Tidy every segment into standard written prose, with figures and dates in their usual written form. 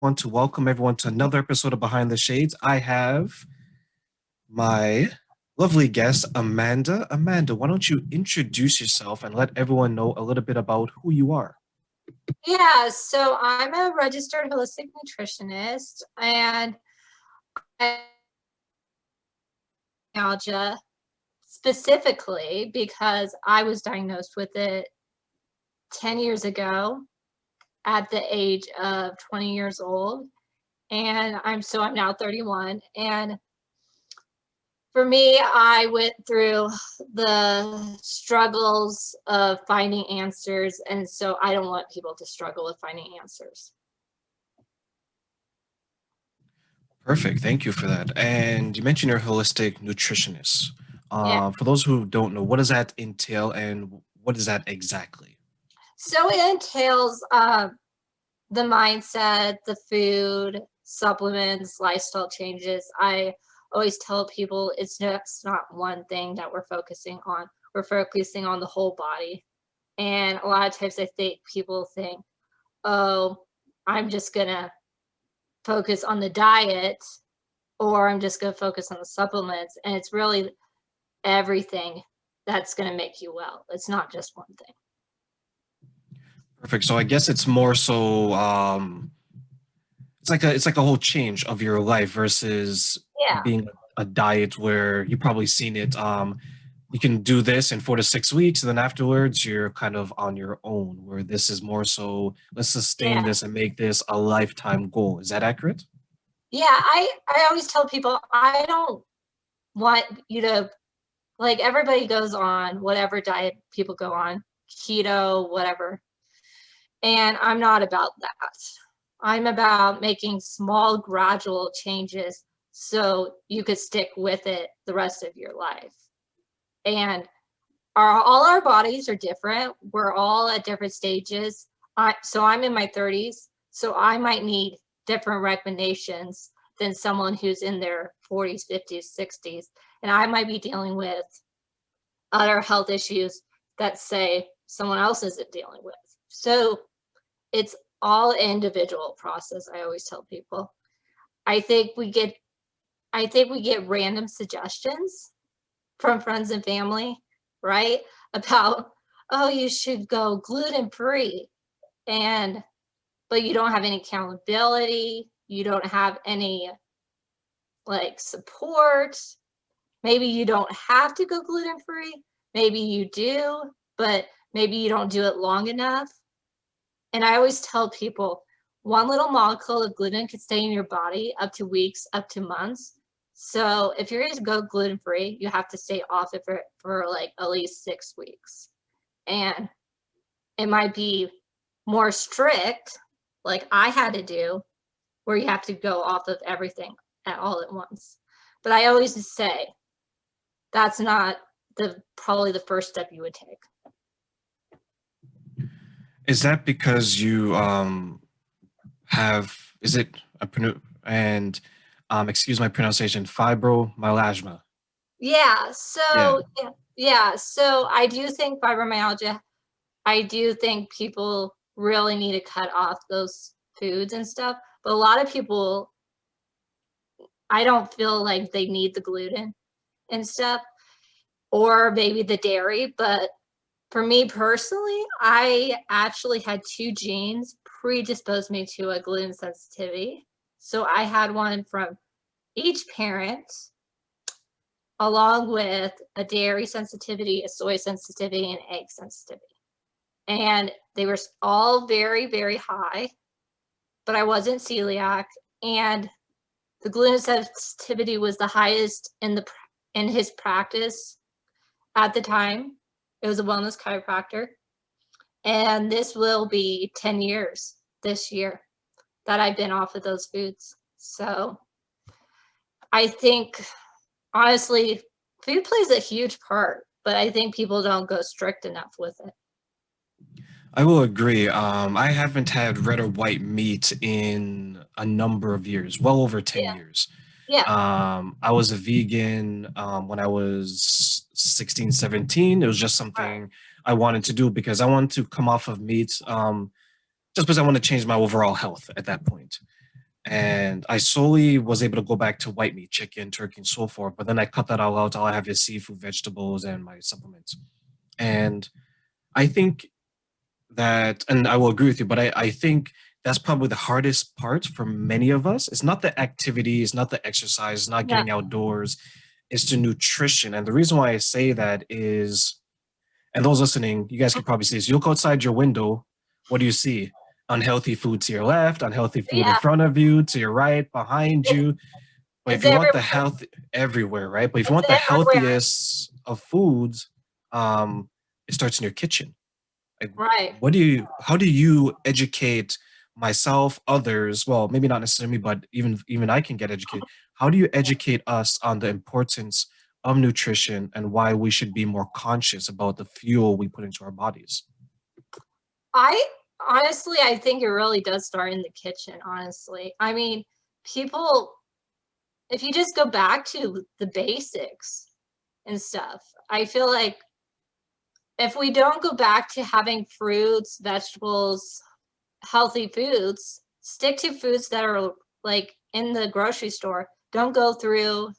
want to welcome everyone to another episode of Behind the Shades. I have my lovely guest, Amanda. Amanda, why don't you introduce yourself and let everyone know a little bit about who you are? Yeah, so I'm a registered holistic nutritionist and I have fibromyalgia specifically because I was diagnosed with it 10 years ago at the age of 20 years old. And I'm now 31. And for me, I went through the struggles of finding answers. And so I don't want people to struggle with finding answers. Perfect. Thank you for that. And you mentioned you're a holistic nutritionist. Yeah. For those who don't know, what does that entail and what is that exactly? So it entails the mindset, the food, supplements, lifestyle changes. I always tell people it's not one thing that we're focusing on. We're focusing on the whole body. And a lot of times I think people think, oh, I'm just going to focus on the diet or I'm just going to focus on the supplements. And it's really everything that's going to make you well. It's not just one thing. Perfect. So I guess it's more so it's like a whole change of your life versus Yeah. being a diet where you've probably seen it. You can do this in 4 to 6 weeks, and then afterwards you're kind of on your own. Where this is more so, let's sustain Yeah. this and make this a lifetime goal. Is that accurate? Yeah. I always tell people I don't want you to, like, everybody goes on whatever diet people go on, keto, whatever. And I'm not about that. I'm about making small, gradual changes so you could stick with it the rest of your life. And all our bodies are different. We're all at different stages. So I'm in my 30s, so I might need different recommendations than someone who's in their 40s, 50s, 60s. And I might be dealing with other health issues that, say, someone else isn't dealing with. So it's all individual process. I always tell people. I think we get random suggestions from friends and family, right? About, oh, you should go gluten-free. But you don't have any accountability. You don't have any support. Maybe you don't have to go gluten-free. Maybe you do, but maybe you don't do it long enough. And I always tell people one little molecule of gluten can stay in your body up to weeks, up to months. So if you're going to go gluten-free, you have to stay off it for at least 6 weeks. And it might be more strict, like I had to do, where you have to go off of everything all at once. But I always say that's not probably the first step you would take. Is that because you have, is it and excuse my pronunciation, fibromyalgia? Yeah. Yeah. So I do think fibromyalgia. I do think people really need to cut off those foods and stuff. But a lot of people, I don't feel like they need the gluten and stuff, or maybe the dairy. But for me personally, I actually had 2 genes predispose me to a gluten sensitivity. So I had one from each parent, along with a dairy sensitivity, a soy sensitivity, and egg sensitivity. And they were all very, very high, but I wasn't celiac. And the gluten sensitivity was the highest in his practice at the time. It was a wellness chiropractor. And this will be 10 years this year that I've been off of those foods. So I think, honestly, food plays a huge part, but I think people don't go strict enough with it. I will agree. I haven't had red or white meat in a number of years, well over 10 years. Yeah. I was a vegan when I was 16, 17. It was just something I wanted to do because I wanted to come off of meat just because I want to change my overall health at that point. And I slowly was able to go back to white meat, chicken, turkey, and so forth. But then I cut that all out. All I have is seafood, vegetables, and my supplements. And I think that, and I will agree with you, but I think that's probably the hardest part for many of us. It's not the activity, it's not the exercise, it's not Yeah. getting outdoors, it's the nutrition. And the reason why I say that is, and those listening, you guys can probably see this. You look outside your window, what do you see? Unhealthy food to your left, unhealthy food in Yeah. front of you, to your right, behind It, you. But if it's you want everywhere. the health everywhere, right? But if you It's want the everywhere. healthiest of foods, it starts in your kitchen. Like, Right. how do you educate myself, others? Well, maybe not necessarily me, but even I can get educated. How do you educate us on the importance of nutrition and why we should be more conscious about the fuel we put into our bodies? I honestly, I think it really does start in the kitchen, honestly. I mean, people, if you just go back to the basics and stuff, I feel like if we don't go back to having fruits, vegetables, healthy foods, stick to foods that are like in the grocery store. Don't go through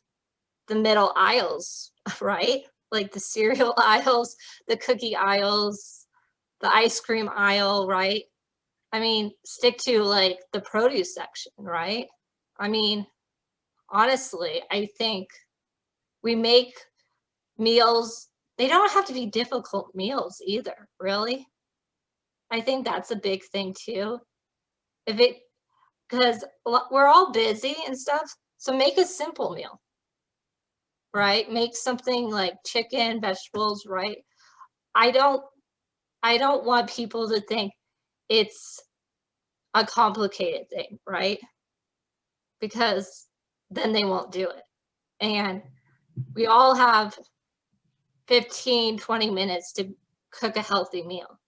the middle aisles, right? Like the cereal aisles, the cookie aisles, the ice cream aisle, right? I mean, stick to like the produce section, right? I mean, honestly, I think we make meals, they don't have to be difficult meals either, really. I think that's a big thing too. If it, because we're all busy and stuff, so make a simple meal, right? Make something like chicken, vegetables, right? I don't I don't want people to think it's a complicated thing, right? Because then they won't do it. And we all have 15, 20 minutes to cook a healthy meal.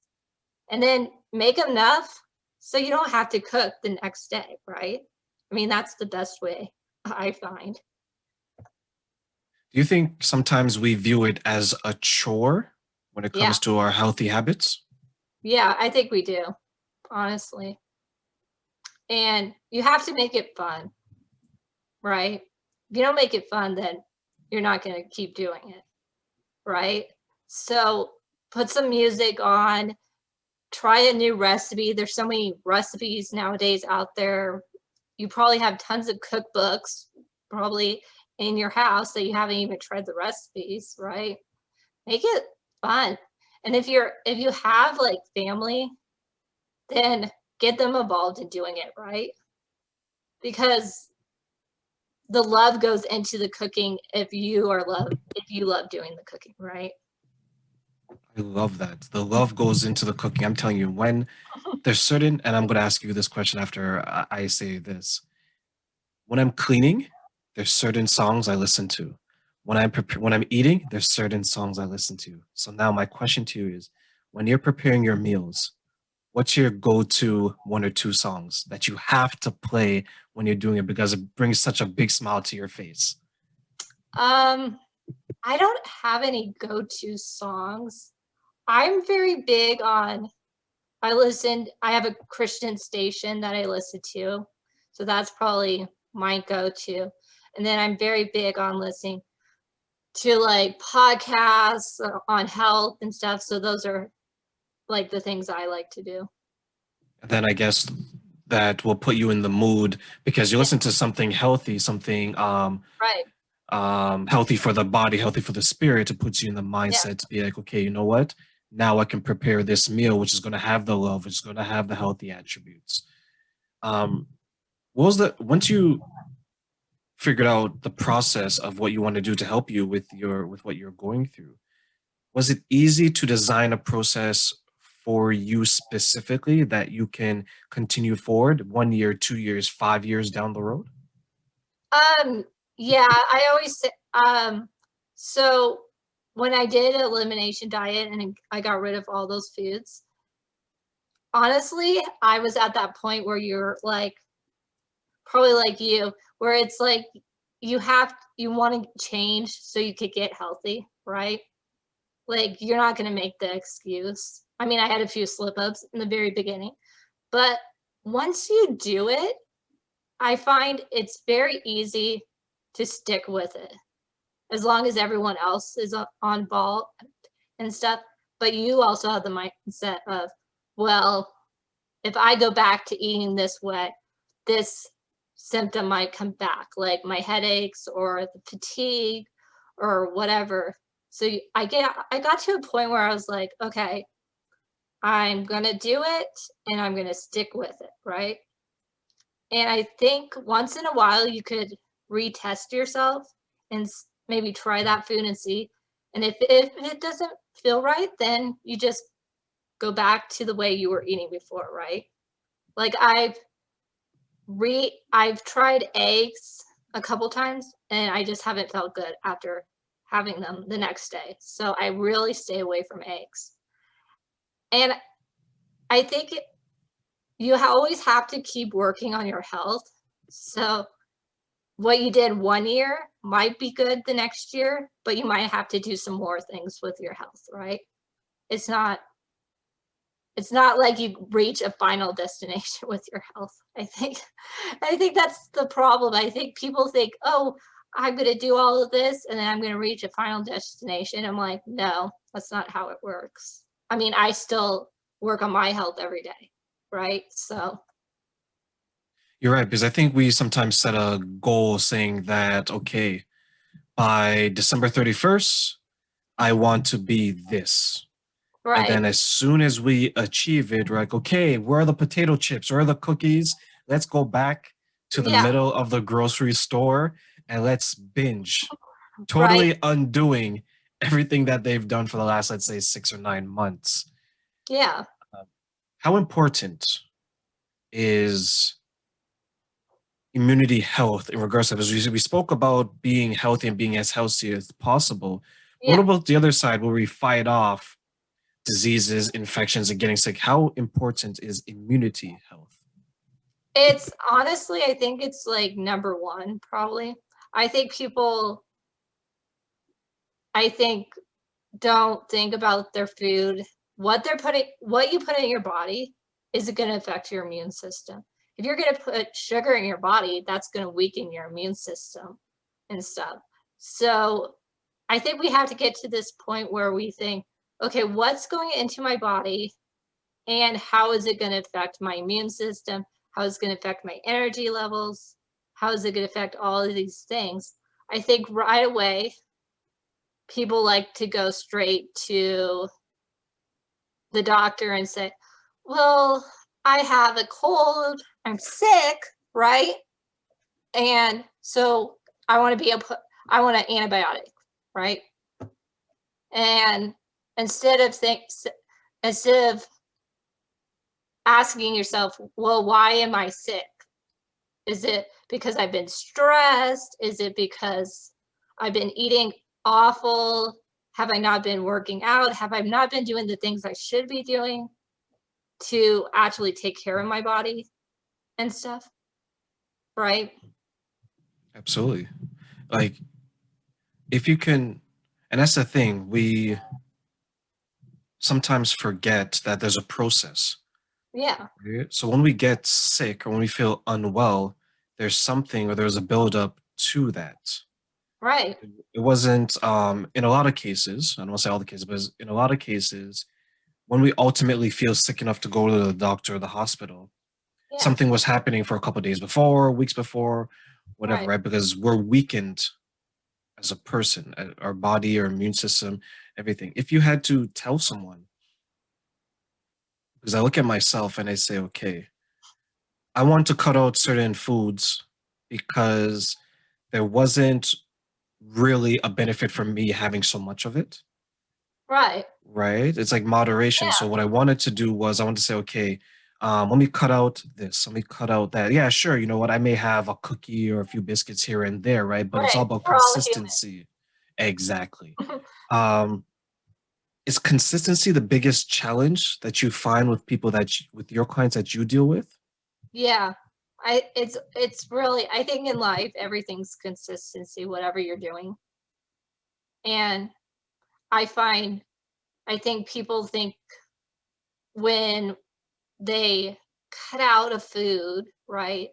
And then make enough so you don't have to cook the next day, right? I mean, that's the best way I find. Do you think sometimes we view it as a chore when it Yeah. comes to our healthy habits? Yeah, I think we do, honestly. And you have to make it fun, right? If you don't make it fun, then you're not going to keep doing it, right? So put some music on, try a new recipe. There's so many recipes nowadays out there. You probably have tons of cookbooks probably in your house that you haven't even tried the recipes, right? Make it fun. And if you have like family, then get them involved in doing it, right? Because the love goes into the cooking if you love doing the cooking, right? I love that. The love goes into the cooking. I'm telling you, when there's certain, and I'm going to ask you this question after I say this. When I'm cleaning, there's certain songs I listen to. When I'm eating, there's certain songs I listen to. So now my question to you is, when you're preparing your meals, what's your go-to one or two songs that you have to play when you're doing it because it brings such a big smile to your face? Um, I don't have any go-to songs. I'm very big on I have a Christian station that I listen to. So that's probably my go-to. And then I'm very big on listening to like podcasts on health and stuff. So those are like the things I like to do. And then I guess that will put you in the mood because you Yeah, listen to something healthy, something right. healthy for the body, healthy for the spirit. It puts you in the Yeah. mindset to be like, okay, you know what? Now I can prepare this meal, which is going to have the love, which is going to have the healthy attributes. Um, what was the once you figured out the process of what you want to do to help you with what you're going through? Was it easy to design a process for you specifically that you can continue forward 1 year, 2 years, 5 years down the road? Um, yeah, I always say, so when I did an elimination diet and I got rid of all those foods, honestly, I was at that point where you're like, probably like you, where it's like you want to change so you could get healthy, right? Like you're not going to make the excuse. I mean, I had a few slip ups in the very beginning, but once you do it, I find it's very easy to stick with it as long as everyone else is on ball and stuff. But you also have the mindset of, well, if I go back to eating this way, this symptom might come back, like my headaches or the fatigue or whatever. So I got to a point where I was like, okay, I'm gonna do it and I'm gonna stick with it, right? And I think once in a while you could retest yourself and maybe try that food and see. And if it doesn't feel right, then you just go back to the way you were eating before, right? Like I've tried eggs a couple times and I just haven't felt good after having them the next day. So I really stay away from eggs. And I think you always have to keep working on your health. So what you did one year might be good the next year, but you might have to do some more things with your health, right? It's not it's not like you reach a final destination with your health. I think that's the problem. I think people think, "Oh, I'm going to do all of this and then I'm going to reach a final destination." I'm like, "No, that's not how it works." I mean, I still work on my health every day, right? So, You're right, because I think we sometimes set a goal saying that, okay, by December 31st, I want to be this. And right. then as soon as we achieve it, we're like, okay, where are the potato chips? Where are the cookies? Let's go back to the Yeah, middle of the grocery store and let's binge, right. totally undoing everything that they've done for the last, let's say, 6 or 9 months. Yeah. How important is immunity health in regards to this? We spoke about being healthy and being as healthy as possible. What Yeah. about the other side where we fight off diseases, infections, and getting sick? How important is immunity health? It's honestly, I think it's like number 1 probably. I think people I think don't think about their food, what you put in your body is gonna affect your immune system. If you're gonna put sugar in your body, that's gonna weaken your immune system and stuff. So, I think we have to get to this point where we think, "Okay, what's going into my body and how is it gonna affect my immune system? How is it gonna affect my energy levels? How is it gonna affect all of these things?" I think right away, people like to go straight to the doctor and say, "Well, I have a cold, I'm sick, right? And so I want to be I want an antibiotic, right?" And instead of instead of asking yourself, "Well, why am I sick? Is it because I've been stressed? Is it because I've been eating awful? Have I not been working out? Have I not been doing the things I should be doing to actually take care of my body and stuff?" Right? Absolutely. Like, if you can, and that's the thing, we sometimes forget that there's a process. Yeah. Right? So when we get sick or when we feel unwell, there's something or there's a buildup to that. Right. It wasn't in a lot of cases, I don't want to say all the cases, but in a lot of cases, when we ultimately feel sick enough to go to the doctor or the hospital, Yeah. something was happening for a couple of days before, weeks before, whatever, Right. right? Because we're weakened as a person, our body, our immune system, everything. If you had to tell someone, because I look at myself and I say, okay, I want to cut out certain foods because there wasn't really a benefit from me having so much of it, Right. right? It's like moderation. So Yeah. what I wanted to do was I wanted to say, okay, let me cut out this, let me cut out that. Yeah, sure. You know what? I may have a cookie or a few biscuits here and there, right? But it's all Right. about We're all consistency. Exactly. human. Um, is consistency the biggest challenge that you find with people with your clients that you deal with? Yeah. It's really, I think in life everything's consistency, whatever you're doing. And I find I think people think when they cut out a food, right?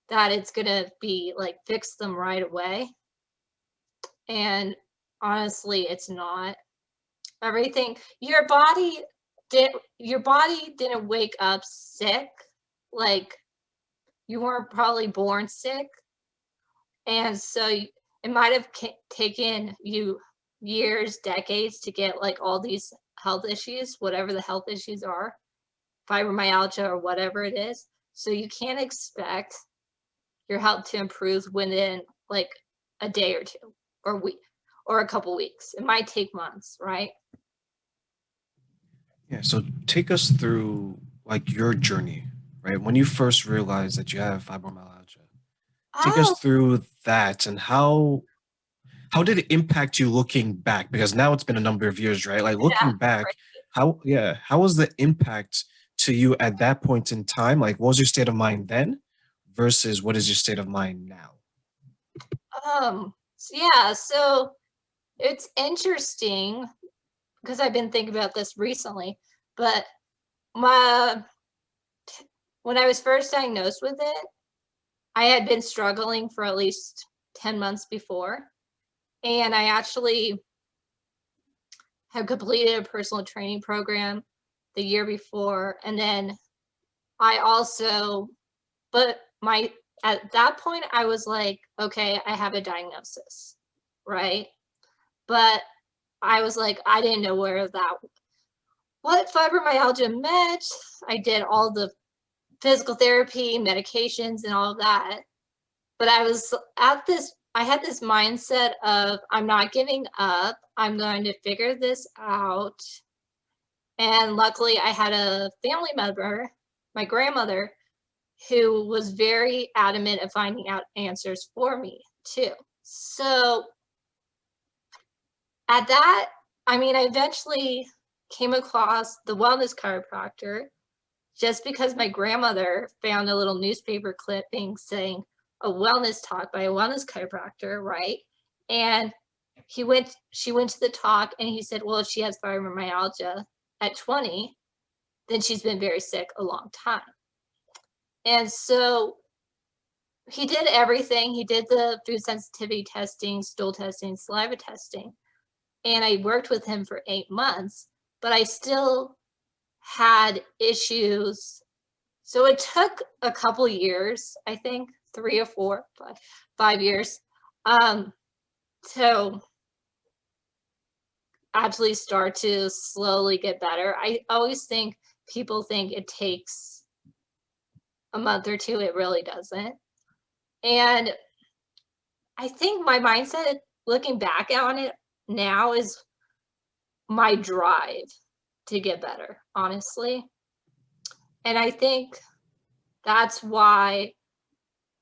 that it's gonna be like fix them right away. And honestly, it's not. Everything your body didn't wake up sick. Like you weren't probably born sick. And so it might have taken you years, decades to get like all these health issues, whatever the health issues are, fibromyalgia or whatever it is. So you can't expect your health to improve within like a day or two or week or a couple weeks. It might take months, right? Yeah, so take us through like your journey, right? When you first realized that you have fibromyalgia. Take us Oh, through that and how did it impact you looking back? Because now it's been a number of years, right? Like yeah. looking back, how was the impact to you at that point in time? Like what was your state of mind then versus what is your state of mind now? Yeah, so it's interesting because I've been thinking about this recently, but my when I was first diagnosed with it, I had been struggling for at least 10 months before, and I actually have completed a personal training program the year before, and then I also but my at that point I was like, okay, I have a diagnosis, right? But I was like, I didn't know what fibromyalgia meant. I did all the physical therapy, medications, and all of that. But I had this mindset of I'm not giving up. I'm going to figure this out. And luckily, I had a family member, my grandmother, who was very adamant of finding out answers for me too. So at that, I mean, I eventually came across the wellness chiropractor just because my grandmother found a little newspaper clipping saying a wellness talk by a wellness chiropractor, right? And she went to the talk and he said, well, if she has fibromyalgia at 20, then she's been very sick a long time. And so he did everything. He did the food sensitivity testing, stool testing, saliva testing. And I worked with him for 8 months, but I still had issues. So it took a couple years, I think 3 or 4, 5 years, to actually start to slowly get better. I always think people think it takes a month or two. It really doesn't. And I think my mindset looking back on it now is my drive to get better, honestly. And I think that's why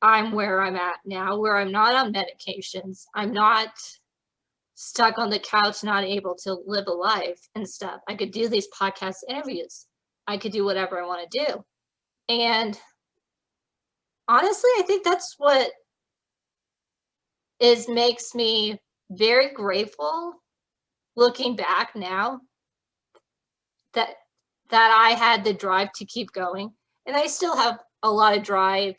I'm where I'm at now, where I'm not on medications. I'm not stuck on the couch, not able to live a life and stuff. I could do these podcast interviews. I could do whatever I want to do. And honestly, I think that's what makes me very grateful looking back now that I had the drive to keep going. And I still have a lot of drive.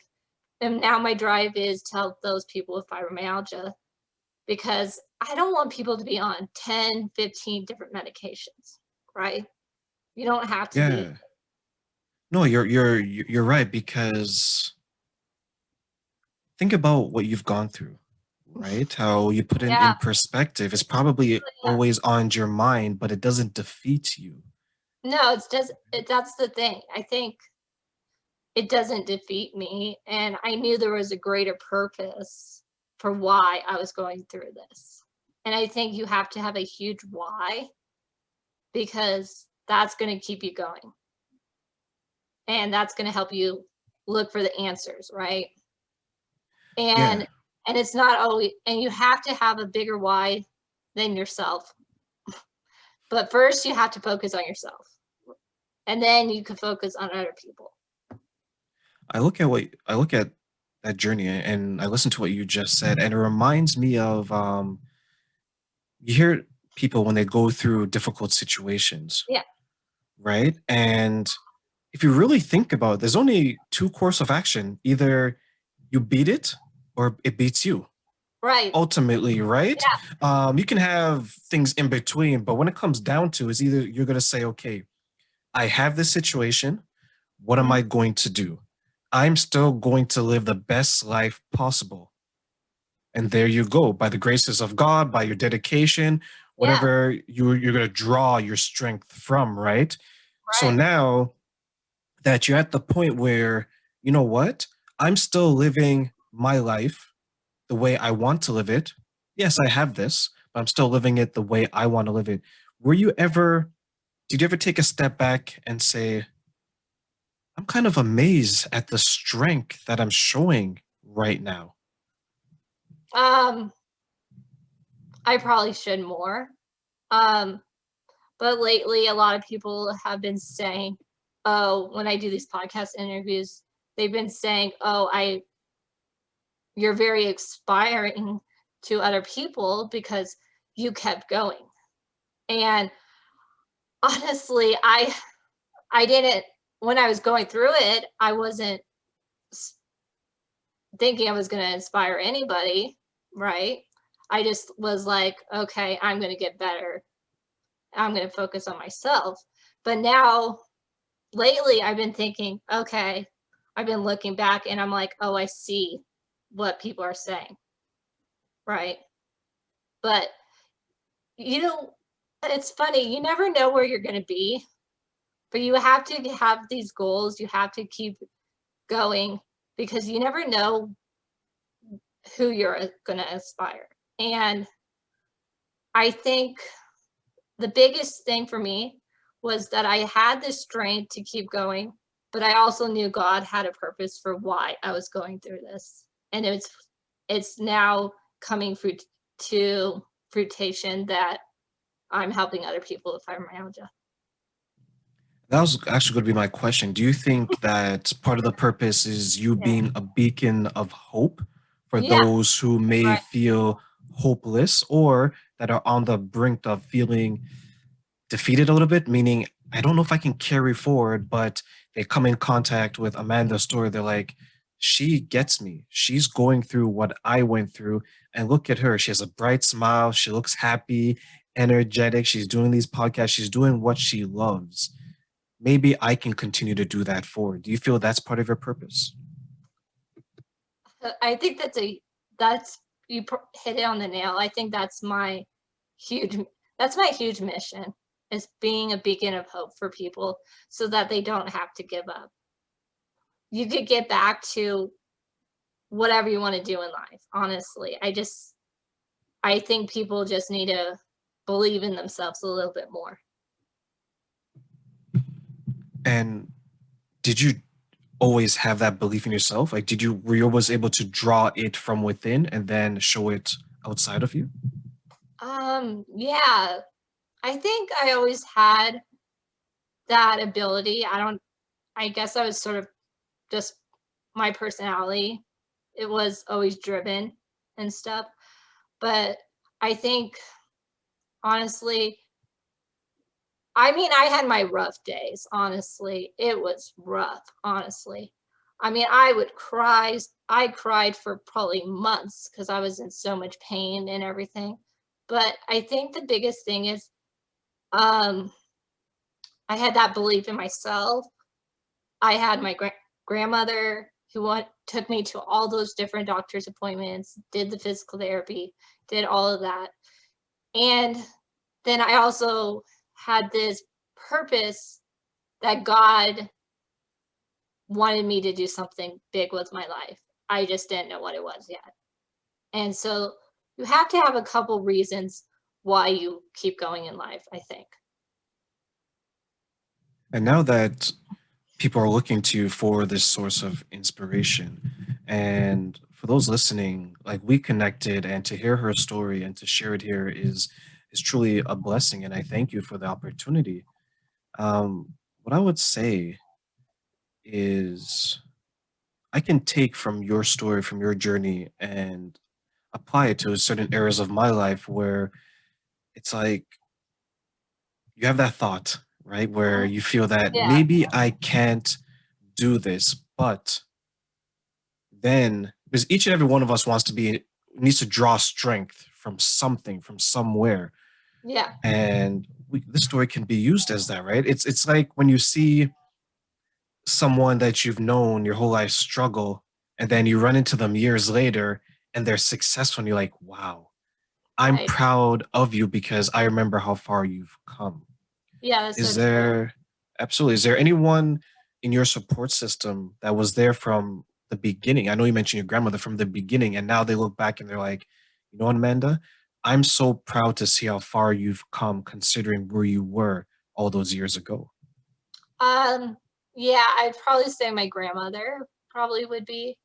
And now my drive is to help those people with fibromyalgia because I don't want people to be on 10, 15 different medications, right? You don't have to be. Yeah. No, you're right because think about what you've gone through, right? How you put in Yeah, perspective. It's probably yeah. always on your mind, but it doesn't defeat you. No, that's the thing. I think it doesn't defeat me. And I knew there was a greater purpose for why I was going through this. And I think you have to have a huge why because that's going to keep you going. And that's going to help you look for the answers, right? Yeah. And it's not always, and you have to have a bigger why than yourself. But first you have to focus on yourself. And then you can focus on other people. I look at that journey and I listen to what you just said, and it reminds me of you hear people when they go through difficult situations, Yeah. right? And if you really think about it, there's only two course of action. Either You beat it or it beats you. Right. Ultimately, right? Yeah. You can have things in between, but when it comes down to is either you're going to say, okay, I have this situation. What am Mhm. I going to do? I'm still going to live the best life possible. And there you go, by the graces of God, by your dedication, Yeah. whatever you're going to draw your strength from, right? So Right. now that you're at the point where, you know what? I'm still living my life the way I want to live it. Yes, I have this, but I'm still living it the way I want to live it. Were you ever, did you ever take a step back and say, I'm kind of amazed at the strength that I'm showing right now? Um, I probably should more. Um, but lately a lot of people have been saying, oh, when I do these podcast interviews, they've been saying, oh, you're very inspiring to other people because you kept going. And honestly, I didn't when I was going through it, I wasn't s- thinking I was going to inspire anybody, right? I just was like, okay, I'm going to get better. I'm going to focus on myself. But now lately I've been thinking, okay, I've been looking back and I'm like, oh, I see what people are saying, right? But you know, it's funny, you never know where you're going to be, but you have to have these goals. You have to keep going because you never know who you're going to inspire. And I think the biggest thing for me was that I had the strength to keep going, but I also knew God had a purpose for why I was going through this. And it's now coming fruit to fruition that I'm helping other people with fibromyalgia. That was actually going to be my question. Do you think that part of the purpose is you Yeah. being a beacon of hope for Yeah. those who may Right. feel hopeless or that are on the brink of feeling defeated a little bit? Meaning, I don't know if I can carry forward, but they come in contact with Amanda's story. They're like, she gets me. She's going through what I went through. And look at her. She has a bright smile. She looks happy, energetic. She's doing these podcasts. She's doing what she loves. Maybe I can continue to do that forward. Do you feel that's part of your purpose? I think that's hit it on the nail. I think huge that's my huge mission is being a beacon of hope for people so that they don't have to give up. You could get back to whatever you want to do in life, honestly. I think people just need to believe in themselves a little bit more. And did you always have that belief in yourself? Like, were you always able to draw it from within and then show it outside of you? Yeah, I think I always had that ability. I guess I was sort of just my personality. It was always driven and stuff. But I think honestly, I mean, I had my rough days, honestly. It was rough, honestly. I mean, I would cry. I cried for probably months because I was in so much pain and everything. But I think the biggest thing is um, I had that belief in myself. I had my grandmother who took me to all those different doctor's appointments, did the physical therapy, did all of that. And then I also had this purpose that God wanted me to do something big with my life. I just didn't know what it was yet. And so you have to have a couple reasons why you keep going in life, I think. And now that people are looking to you for this source of inspiration, and for those listening, like we connected, and to hear her story and to share it here is truly a blessing. And I thank you for the opportunity. What I would say is I can take from your story, from your journey, and apply it to certain areas of my life where it's like you have that thought, right? Where Mhm. you feel that Yeah. maybe I can't do this, but then because each and every one of us needs to draw strength from something, from somewhere. Yeah. And this story can be used as that, right? It's like when you see someone that you've known your whole life struggle, and then you run into them years later and they're successful, and you're like, wow, I'm Right. proud of you because I remember how far you've come. Yeah, that's so Is true. there Absolutely, is there anyone in your support system that was there from the beginning? I know you mentioned your grandmother from the beginning, and now they look back and they're like, you know what, Amanda? I'm so proud to see how far you've come considering where you were all those years ago. Um, yeah, I'd probably say my grandmother probably would be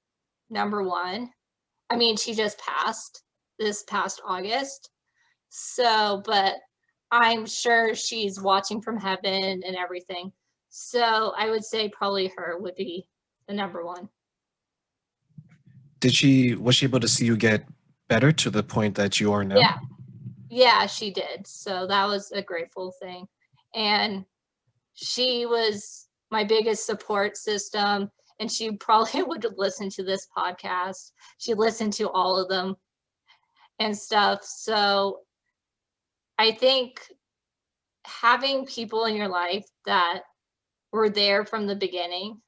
number one. I mean, she just passed this past August. So, but I'm sure she's watching from heaven and everything. So I would say probably her would be the number one. Was she able to see you get better to the point that you are now? Yeah. Yeah, she did. So that was a grateful thing. And she was my biggest support system. And she probably would listen to this podcast. She listened to all of them and stuff. So I think having people in your life that were there from the beginning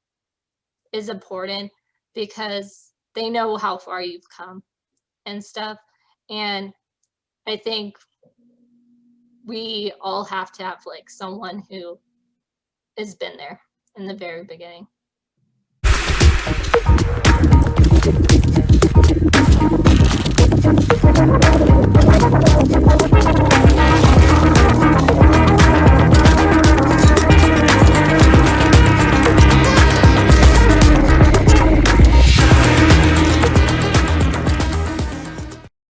is important because they know how far you've come and stuff. And I think we all have to have like someone who has been there in the very beginning.